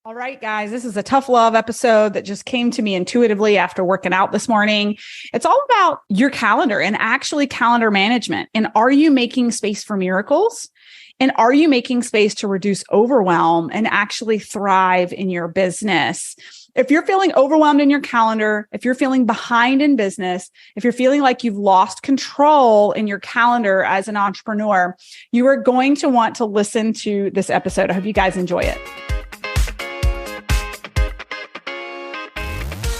All right, guys, this is a tough love episode that just came to me intuitively after working out this morning. It's all about your calendar and actually calendar management. And are you making space for miracles? And are you making space to reduce overwhelm and actually thrive in your business? If you're feeling overwhelmed in your calendar, if you're feeling behind in business, if you're feeling like you've lost control in your calendar as an entrepreneur, you are going to want to listen to this episode. I hope you guys enjoy it.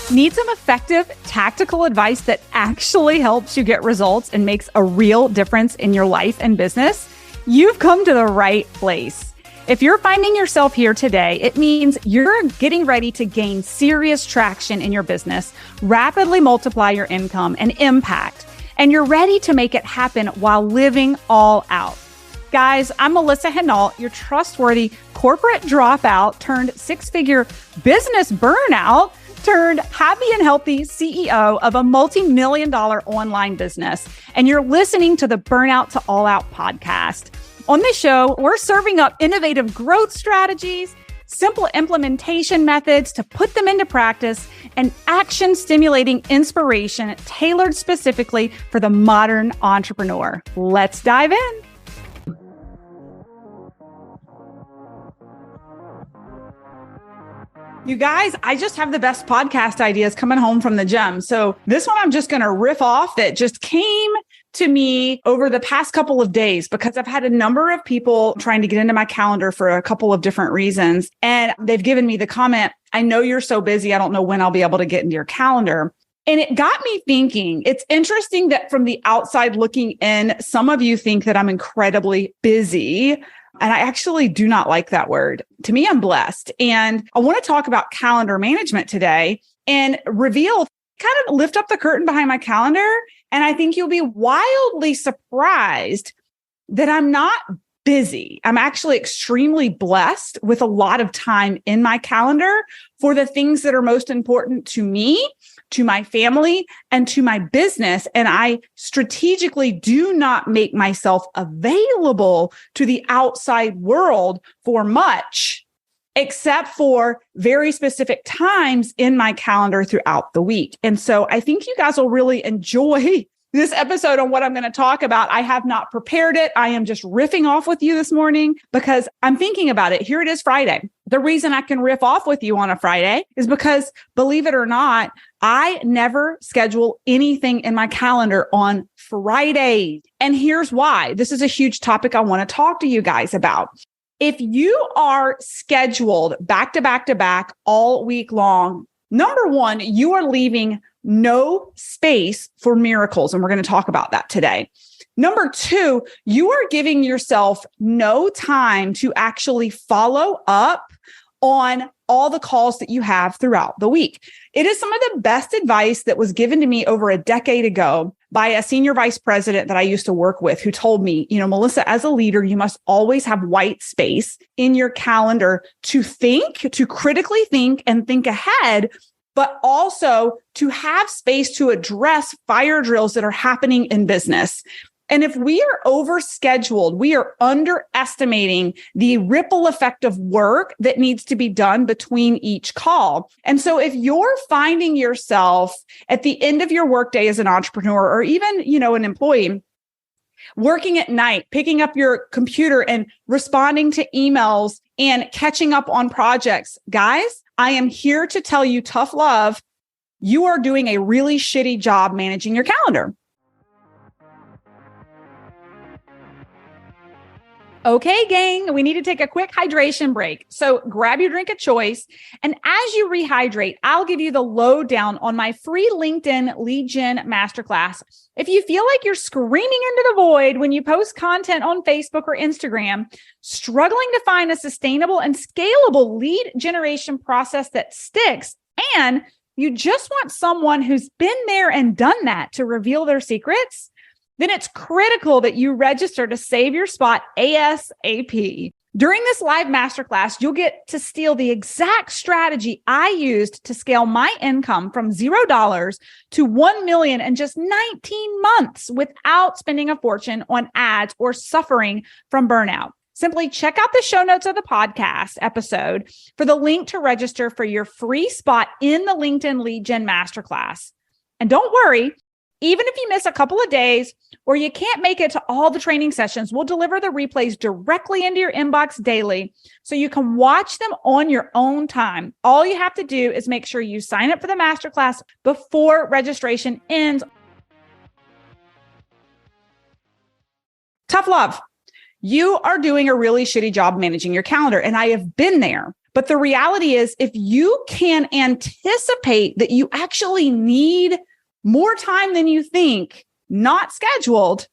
Need some effective tactical advice that actually helps you get results and makes a real difference in your life and business? You've come to the right place. If you're finding yourself here today, it means you're getting ready to gain serious traction in your business, rapidly multiply your income and impact, and you're ready to make it happen while living all out. Guys, I'm Melissa Hinault, your trustworthy corporate dropout turned six-figure business burnout turned happy and healthy CEO of a multi-million-dollar online business. And you're listening to the Burnout to All Out podcast. On this show, we're serving up innovative growth strategies, simple implementation methods to put them into practice, and action-stimulating inspiration tailored specifically for the modern entrepreneur. Let's dive in. You guys, I just have the best podcast ideas coming home from the gym. So this one I'm just going to riff off that just came to me over the past couple of days because I've had a number of people trying to get into my calendar for a couple of different reasons. And they've given me the comment, I know you're so busy. I don't know when I'll be able to get into your calendar. And it got me thinking, it's interesting that from the outside looking in, some of you think that I'm incredibly busy. And I actually do not like that word. To me, I'm blessed. And I want to talk about calendar management today and reveal, kind of lift up the curtain behind my calendar. And I think you'll be wildly surprised that I'm not busy. I'm actually extremely blessed with a lot of time in my calendar for the things that are most important to me, to my family, and to my business. And I strategically do not make myself available to the outside world for much, except for very specific times in my calendar throughout the week. And so I think you guys will really enjoy this episode on what I'm going to talk about. I have not prepared it. I am just riffing off with you this morning because I'm thinking about it. Here it is Friday. The reason I can riff off with you on a Friday is because, believe it or not, I never schedule anything in my calendar on Friday. And here's why. This is a huge topic I want to talk to you guys about. If you are scheduled back to back to back all week long, number one, you are leaving no space for miracles. And we're going to talk about that today. Number two, you are giving yourself no time to actually follow up on all the calls that you have throughout the week. It is some of the best advice that was given to me over a decade ago by a senior vice president that I used to work with who told me, Melissa, as a leader, you must always have white space in your calendar to think, to critically think and think ahead, but also to have space to address fire drills that are happening in business. And if we are overscheduled, we are underestimating the ripple effect of work that needs to be done between each call. And so if you're finding yourself at the end of your workday as an entrepreneur or even, an employee, working at night, picking up your computer and responding to emails and catching up on projects, guys, I am here to tell you, tough love, you are doing a really shitty job managing your calendar. Okay, gang, we need to take a quick hydration break. So grab your drink of choice. And as you rehydrate, I'll give you the lowdown on my free LinkedIn lead gen masterclass. If you feel like you're screaming into the void when you post content on Facebook or Instagram, struggling to find a sustainable and scalable lead generation process that sticks, and you just want someone who's been there and done that to reveal their secrets, then it's critical that you register to save your spot ASAP. During this live masterclass, you'll get to steal the exact strategy I used to scale my income from $0 to 1 million in just 19 months without spending a fortune on ads or suffering from burnout. Simply check out the show notes of the podcast episode for the link to register for your free spot in the LinkedIn Lead Gen Masterclass. And don't worry, even if you miss a couple of days or you can't make it to all the training sessions, we'll deliver the replays directly into your inbox daily so you can watch them on your own time. All you have to do is make sure you sign up for the masterclass before registration ends. Tough love. You are doing a really shitty job managing your calendar, and I have been there. But the reality is, if you can anticipate that you actually need more time than you think, not scheduled,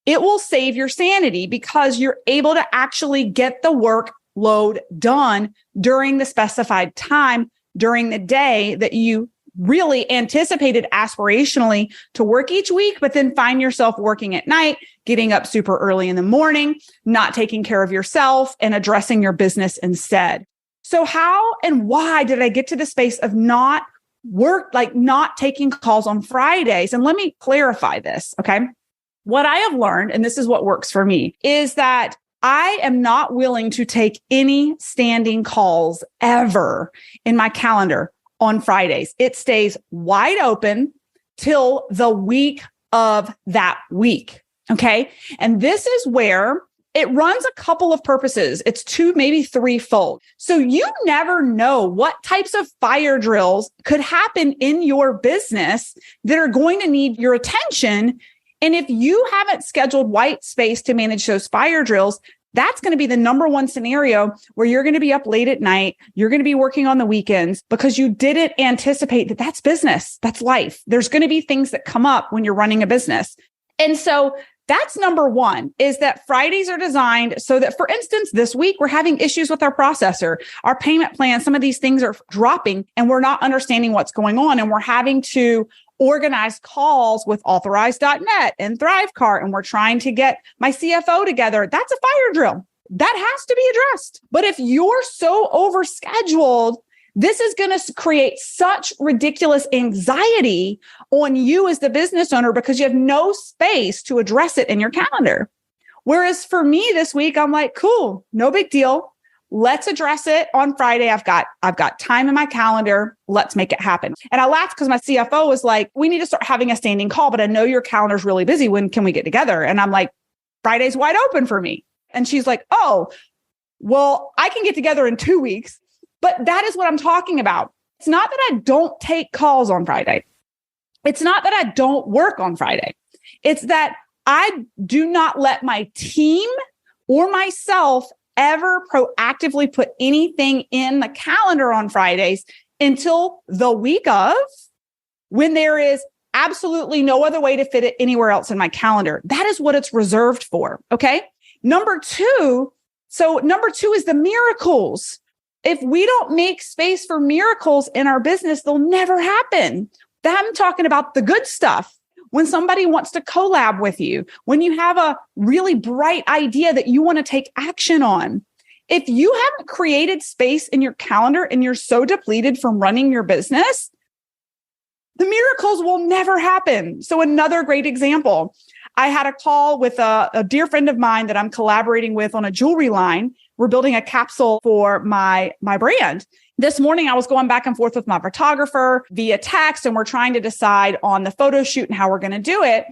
it will save your sanity because you're able to actually get the workload done during the specified time during the day that you really anticipated aspirationally to work each week, but then find yourself working at night, getting up super early in the morning, not taking care of yourself and addressing your business instead. So how and why did I get to the space of not taking calls on Fridays? And let me clarify this, okay? What I have learned, and this is what works for me, is that I am not willing to take any standing calls ever in my calendar on Fridays. It stays wide open till the week of that week, okay? And this is where it runs a couple of purposes. It's two, maybe threefold. So you never know what types of fire drills could happen in your business that are going to need your attention. And if you haven't scheduled white space to manage those fire drills, that's going to be the number one scenario where you're going to be up late at night. You're going to be working on the weekends because you didn't anticipate that that's business. That's life. There's going to be things that come up when you're running a business. And so that's number one, is that Fridays are designed so that, for instance, this week, we're having issues with our processor, our payment plan. Some of these things are dropping and we're not understanding what's going on. And we're having to organize calls with authorize.net and Thrivecart. And we're trying to get my CFO together. That's a fire drill. That has to be addressed. But if you're so overscheduled, this is going to create such ridiculous anxiety on you as the business owner because you have no space to address it in your calendar. Whereas for me this week, I'm like, cool, no big deal. Let's address it on Friday. I've got time in my calendar. Let's make it happen. And I laughed because my CFO was like, we need to start having a standing call, but I know your calendar's really busy. When can we get together? And I'm like, Friday's wide open for me. And she's like, oh, well, I can get together in 2 weeks. But that is what I'm talking about. It's not that I don't take calls on Friday. It's not that I don't work on Friday. It's that I do not let my team or myself ever proactively put anything in the calendar on Fridays until the week of, when there is absolutely no other way to fit it anywhere else in my calendar. That is what it's reserved for. Okay. Number two is the miracles. If we don't make space for miracles in our business, they'll never happen. I'm talking about the good stuff. When somebody wants to collab with you, when you have a really bright idea that you want to take action on, if you haven't created space in your calendar and you're so depleted from running your business, the miracles will never happen. So another great example, I had a call with a dear friend of mine that I'm collaborating with on a jewelry line. We're building a capsule for my brand. This morning, I was going back and forth with my photographer via text, and we're trying to decide on the photo shoot and how we're going to do it.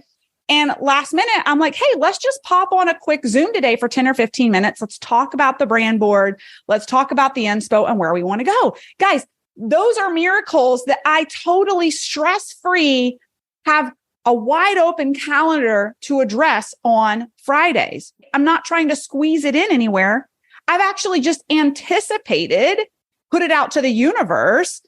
And last minute, I'm like, hey, let's just pop on a quick Zoom today for 10 or 15 minutes. Let's talk about the brand board. Let's talk about the inspo and where we want to go. Guys, those are miracles that I totally stress-free have a wide open calendar to address on Fridays. I'm not trying to squeeze it in anywhere. I've actually just anticipated, put it out to the universe,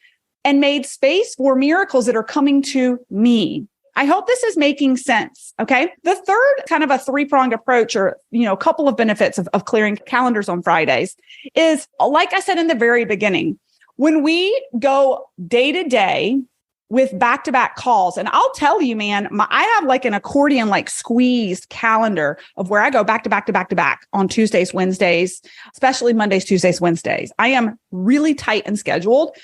and made space for miracles that are coming to me. I hope this is making sense. Okay. The third kind of a three-pronged approach, or, a couple of benefits of clearing calendars on Fridays is, like I said in the very beginning, when we go day to day with back-to-back calls, and I'll tell you, man, I have like an accordion, like squeezed calendar of where I go back to back to back to back on Tuesdays, Wednesdays, especially Mondays, Tuesdays, Wednesdays. I am really tight and scheduled,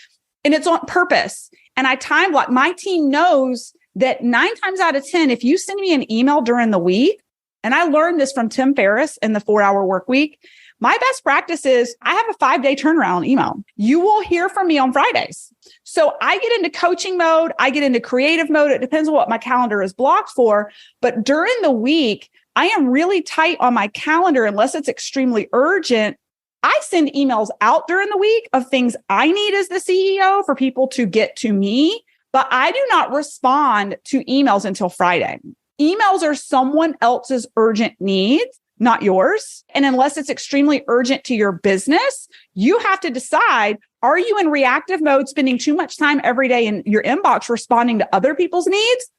and it's on purpose. And I time block. My team knows that 9 times out of 10, if you send me an email during the week, And I learned this from Tim Ferriss in the 4-Hour Work Week. My best practice is I have a 5-day turnaround on email. You will hear from me on Fridays. So I get into coaching mode. I get into creative mode. It depends on what my calendar is blocked for. But during the week, I am really tight on my calendar unless it's extremely urgent. I send emails out during the week of things I need as the CEO for people to get to me, but I do not respond to emails until Friday. Emails are someone else's urgent needs, not yours. And unless it's extremely urgent to your business, you have to decide, are you in reactive mode, spending too much time every day in your inbox responding to other people's needs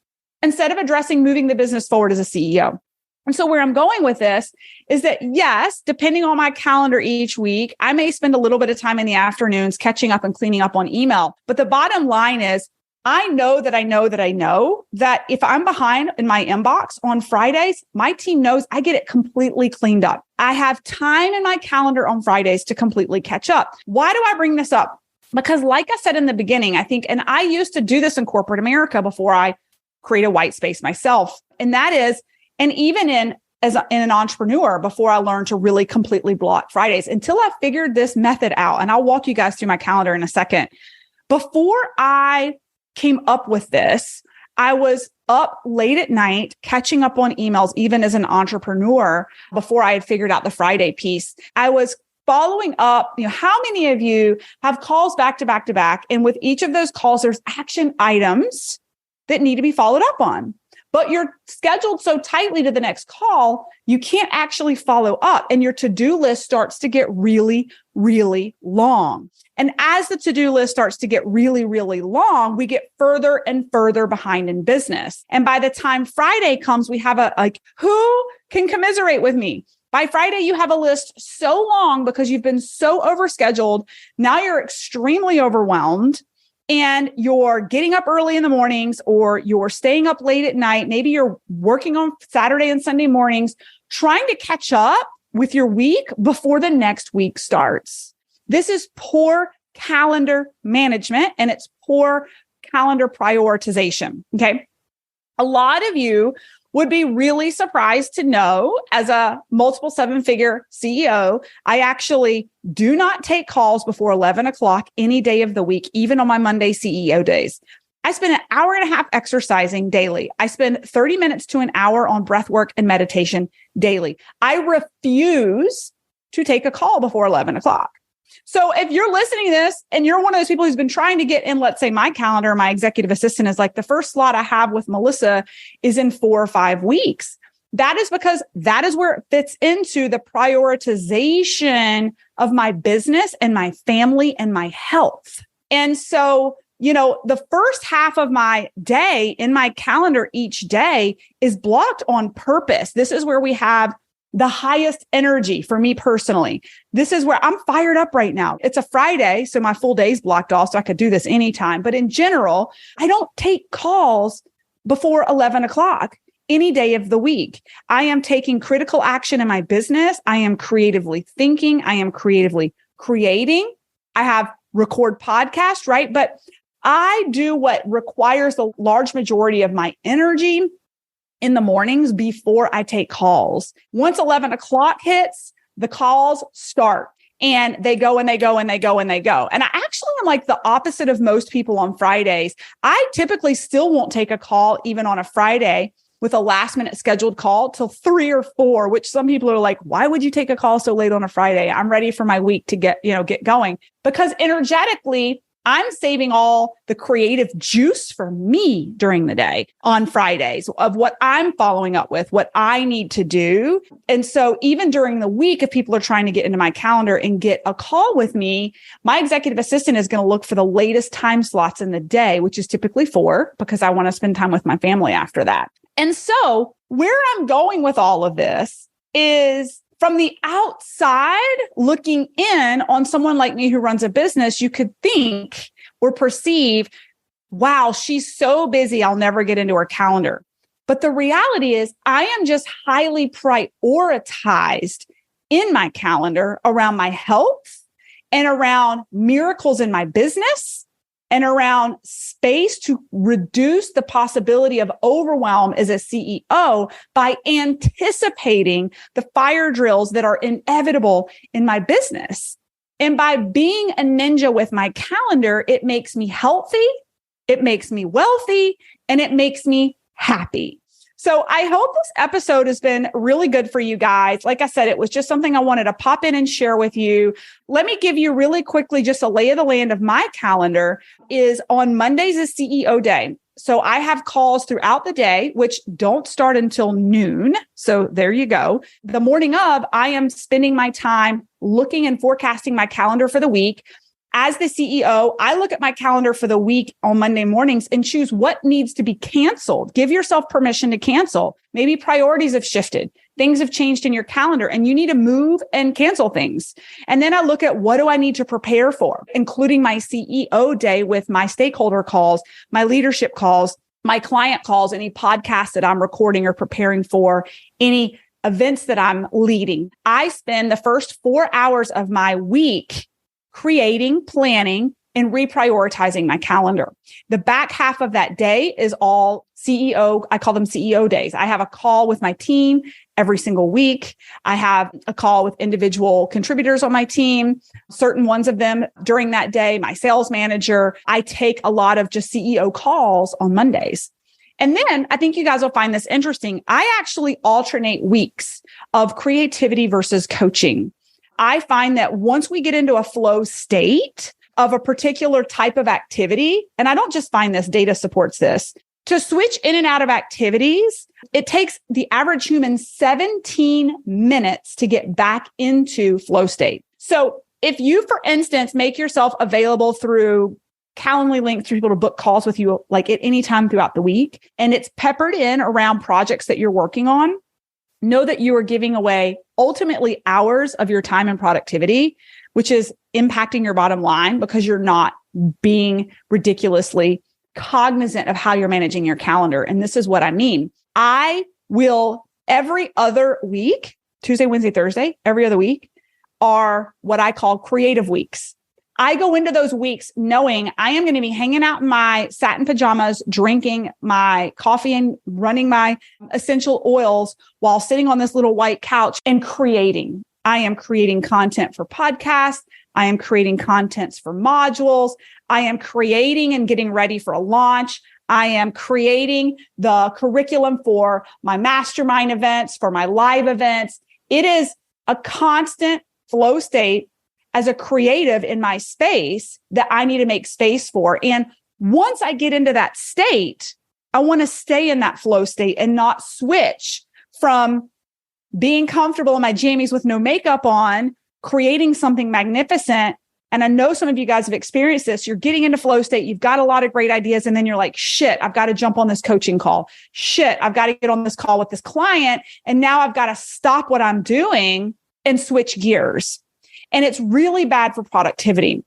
instead of addressing moving the business forward as a CEO? And so where I'm going with this is that, yes, depending on my calendar each week, I may spend a little bit of time in the afternoons catching up and cleaning up on email. But the bottom line is, I know that if I'm behind in my inbox on Fridays, my team knows I get it completely cleaned up. I have time in my calendar on Fridays to completely catch up. Why do I bring this up? Because like I said in the beginning, I think, and I used to do this in corporate America before I create a white space myself. And that is, and even in an entrepreneur, before I learned to really completely block Fridays, until I figured this method out, and I'll walk you guys through my calendar in a second. Before I came up with this, I was up late at night, catching up on emails, even as an entrepreneur, before I had figured out the Friday piece. I was following up. How many of you have calls back to back to back? And with each of those calls, there's action items that need to be followed up on. But you're scheduled so tightly to the next call, you can't actually follow up. And your to-do list starts to get really, really long. And as the to-do list starts to get really, really long, we get further and further behind in business. And by the time Friday comes, we have who can commiserate with me? By Friday, you have a list so long because you've been so overscheduled. Now you're extremely overwhelmed. And you're getting up early in the mornings, or you're staying up late at night. Maybe you're working on Saturday and Sunday mornings, trying to catch up with your week before the next week starts. This is poor calendar management, and it's poor calendar prioritization. Okay. A lot of you would be really surprised to know, as a multiple 7-figure CEO, I actually do not take calls before 11 o'clock any day of the week, even on my Monday CEO days. I spend an hour and a half exercising daily. I spend 30 minutes to an hour on breath work and meditation daily. I refuse to take a call before 11 o'clock. So if you're listening to this and you're one of those people who's been trying to get in, let's say my calendar, my executive assistant is like, the first slot I have with Melissa is in 4 or 5 weeks. That is because that is where it fits into the prioritization of my business and my family and my health. And so, the first half of my day in my calendar each day is blocked on purpose. This is where we have the highest energy for me personally. This is where I'm fired up right now. It's a Friday, so my full day's blocked off, so I could do this anytime. But in general, I don't take calls before 11 o'clock any day of the week. I am taking critical action in my business. I am creatively thinking. I am creatively creating. I have record podcasts, right? But I do what requires the large majority of my energy in the mornings before I take calls. Once 11 o'clock hits, the calls start, and they go and they go and they go and they go. And I actually am like the opposite of most people on Fridays. I typically still won't take a call even on a Friday with a last minute scheduled call till 3 or 4, which some people are like, why would you take a call so late on a Friday? I'm ready for my week to get going, because energetically, I'm saving all the creative juice for me during the day on Fridays of what I'm following up with, what I need to do. And so even during the week, if people are trying to get into my calendar and get a call with me, my executive assistant is going to look for the latest time slots in the day, which is typically 4, because I want to spend time with my family after that. And so where I'm going with all of this is, from the outside looking in on someone like me who runs a business, you could think or perceive, wow, she's so busy, I'll never get into her calendar. But the reality is, I am just highly prioritized in my calendar around my health and around miracles in my business and around space to reduce the possibility of overwhelm as a CEO by anticipating the fire drills that are inevitable in my business. And by being a ninja with my calendar, it makes me healthy, it makes me wealthy, and it makes me happy. So I hope this episode has been really good for you guys. Like I said, it was just something I wanted to pop in and share with you. Let me give you really quickly just a lay of the land of my calendar. Is on Mondays is CEO day. So I have calls throughout the day, which don't start until noon. So there you go. The morning of, I am spending my time looking and forecasting my calendar for the week. As the CEO, I look at my calendar for the week on Monday mornings and choose what needs to be canceled. Give yourself permission to cancel. Maybe priorities have shifted. Things have changed in your calendar and you need to move and cancel things. And then I look at what do I need to prepare for, including my CEO day with my stakeholder calls, my leadership calls, my client calls, any podcasts that I'm recording or preparing for, any events that I'm leading. I spend the first 4 hours of my week creating, planning, and reprioritizing my calendar. The back half of that day is all CEO. I call them CEO days. I have a call with my team every single week. I have a call with individual contributors on my team, certain ones of them during that day, my sales manager. I take a lot of just CEO calls on Mondays. And then I think you guys will find this interesting. I actually alternate weeks of creativity versus coaching. I find that once we get into a flow state of a particular type of activity, and I don't just find this, data supports this, to switch in and out of activities, it takes the average human 17 minutes to get back into flow state. So if you, for instance, make yourself available through Calendly link through people to book calls with you like at any time throughout the week, and it's peppered in around projects that you're working on, know that you are giving away ultimately hours of your time and productivity, which is impacting your bottom line because you're not being ridiculously cognizant of how you're managing your calendar. And this is what I mean. I will every other week, Tuesday, Wednesday, Thursday, every other week are what I call creative weeks. I go into those weeks knowing I am going to be hanging out in my satin pajamas, drinking my coffee and running my essential oils while sitting on this little white couch and creating. I am creating content for podcasts. I am creating contents for modules. I am creating and getting ready for a launch. I am creating the curriculum for my mastermind events, for my live events. It is a constant flow state as a creative in my space that I need to make space for. And once I get into that state, I want to stay in that flow state and not switch from being comfortable in my jammies with no makeup on, creating something magnificent. And I know some of you guys have experienced this. You're getting into flow state. You've got a lot of great ideas. And then you're like, shit, I've got to jump on this coaching call. Shit, I've got to get on this call with this client. And now I've got to stop what I'm doing and switch gears. And it's really bad for productivity.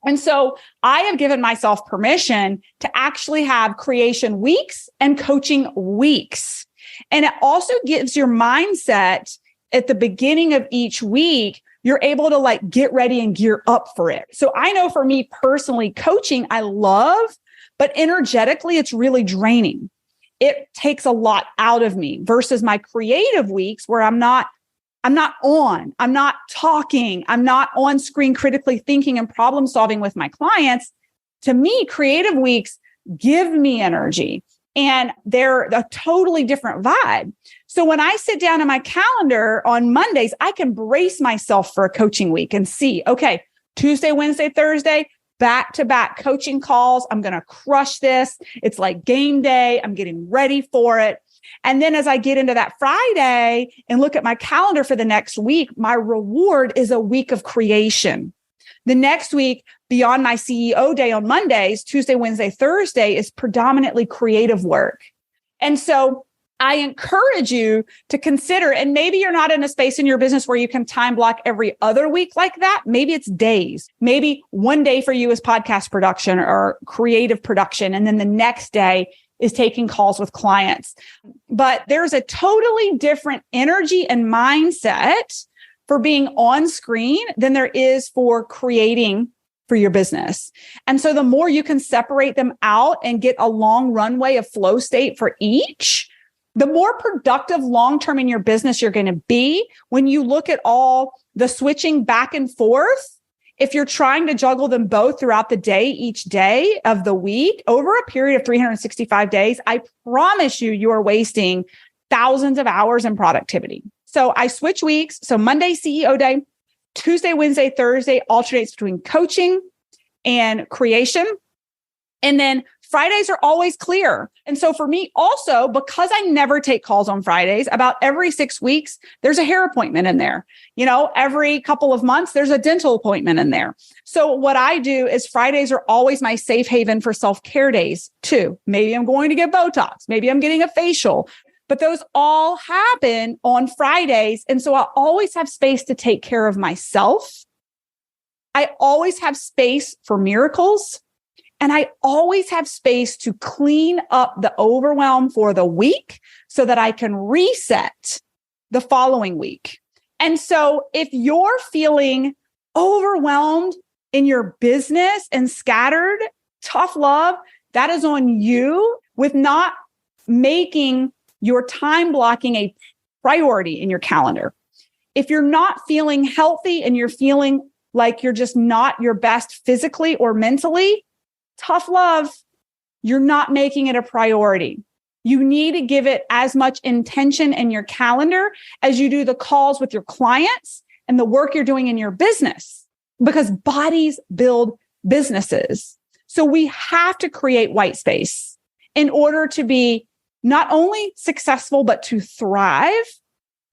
And so I have given myself permission to actually have creation weeks and coaching weeks. And it also gives your mindset at the beginning of each week, you're able to like get ready and gear up for it. So I know for me personally, coaching I love, but energetically it's really draining. It takes a lot out of me versus my creative weeks where I'm not talking, I'm not on screen critically thinking and problem solving with my clients. To me, creative weeks give me energy and they're a totally different vibe. So when I sit down in my calendar on Mondays, I can brace myself for a coaching week and see, okay, Tuesday, Wednesday, Thursday, back-to-back coaching calls. I'm going to crush this. It's like game day. I'm getting ready for it. And then as I get into that Friday and look at my calendar for the next week, my reward is a week of creation. The next week, beyond my CEO day on Mondays, Tuesday, Wednesday, Thursday is predominantly creative work. And so I encourage you to consider, and maybe you're not in a space in your business where you can time block every other week like that. Maybe it's days. Maybe one day for you is podcast production or creative production. And then the next day is taking calls with clients. But there's a totally different energy and mindset for being on screen than there is for creating for your business. And so the more you can separate them out and get a long runway of flow state for each, the more productive long-term in your business you're going to be. When you look at all the switching back and forth, if you're trying to juggle them both throughout the day, each day of the week, over a period of 365 days, I promise you are wasting thousands of hours in productivity. So I switch weeks. So Monday, CEO day, Tuesday, Wednesday, Thursday alternates between coaching and creation. And then Fridays are always clear. And so for me also, because I never take calls on Fridays, about every 6 weeks, there's a hair appointment in there. Every couple of months, there's a dental appointment in there. So what I do is Fridays are always my safe haven for self-care days too. Maybe I'm going to get Botox. Maybe I'm getting a facial. But those all happen on Fridays. And so I always have space to take care of myself. I always have space for miracles. And I always have space to clean up the overwhelm for the week so that I can reset the following week. And so if you're feeling overwhelmed in your business and scattered, tough love, that is on you with not making your time blocking a priority in your calendar. If you're not feeling healthy and you're feeling like you're just not your best physically or mentally, tough love, you're not making it a priority. You need to give it as much intention in your calendar as you do the calls with your clients and the work you're doing in your business, because bodies build businesses. So we have to create white space in order to be not only successful, but to thrive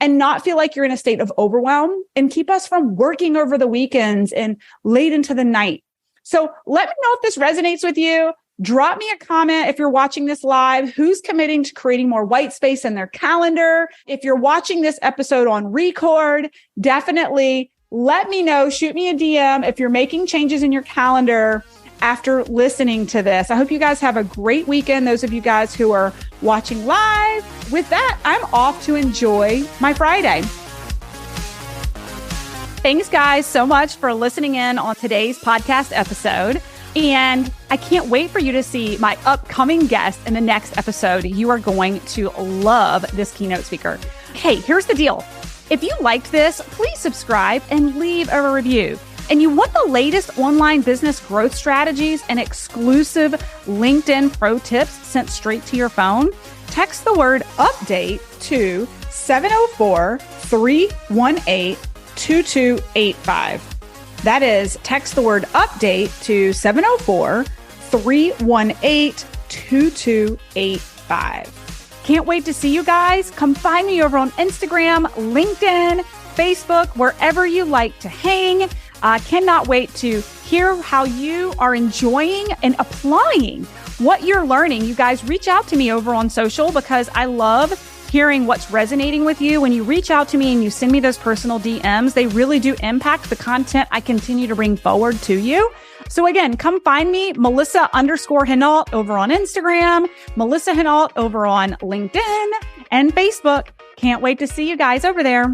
and not feel like you're in a state of overwhelm and keep us from working over the weekends and late into the night. So let me know if this resonates with you. Drop me a comment if you're watching this live. Who's committing to creating more white space in their calendar? If you're watching this episode on record, definitely let me know. Shoot me a DM if you're making changes in your calendar after listening to this. I hope you guys have a great weekend. Those of you guys who are watching live. With that, I'm off to enjoy my Friday. Thanks, guys, so much for listening in on today's podcast episode. And I can't wait for you to see my upcoming guest in the next episode. You are going to love this keynote speaker. Hey, here's the deal. If you liked this, please subscribe and leave a review. And you want the latest online business growth strategies and exclusive LinkedIn pro tips sent straight to your phone? Text the word update to 704-318-2285. That is, text the word update to 704-318-2285. Can't wait to see you guys. Come find me over on Instagram, LinkedIn, Facebook, wherever you like to hang. Cannot wait to hear how you are enjoying and applying what you're learning. You guys reach out to me over on social because I love hearing what's resonating with you. When you reach out to me and you send me those personal DMs, they really do impact the content I continue to bring forward to you. So again, come find me, Melissa_Hinault over on Instagram, Melissa Hinault over on LinkedIn and Facebook. Can't wait to see you guys over there.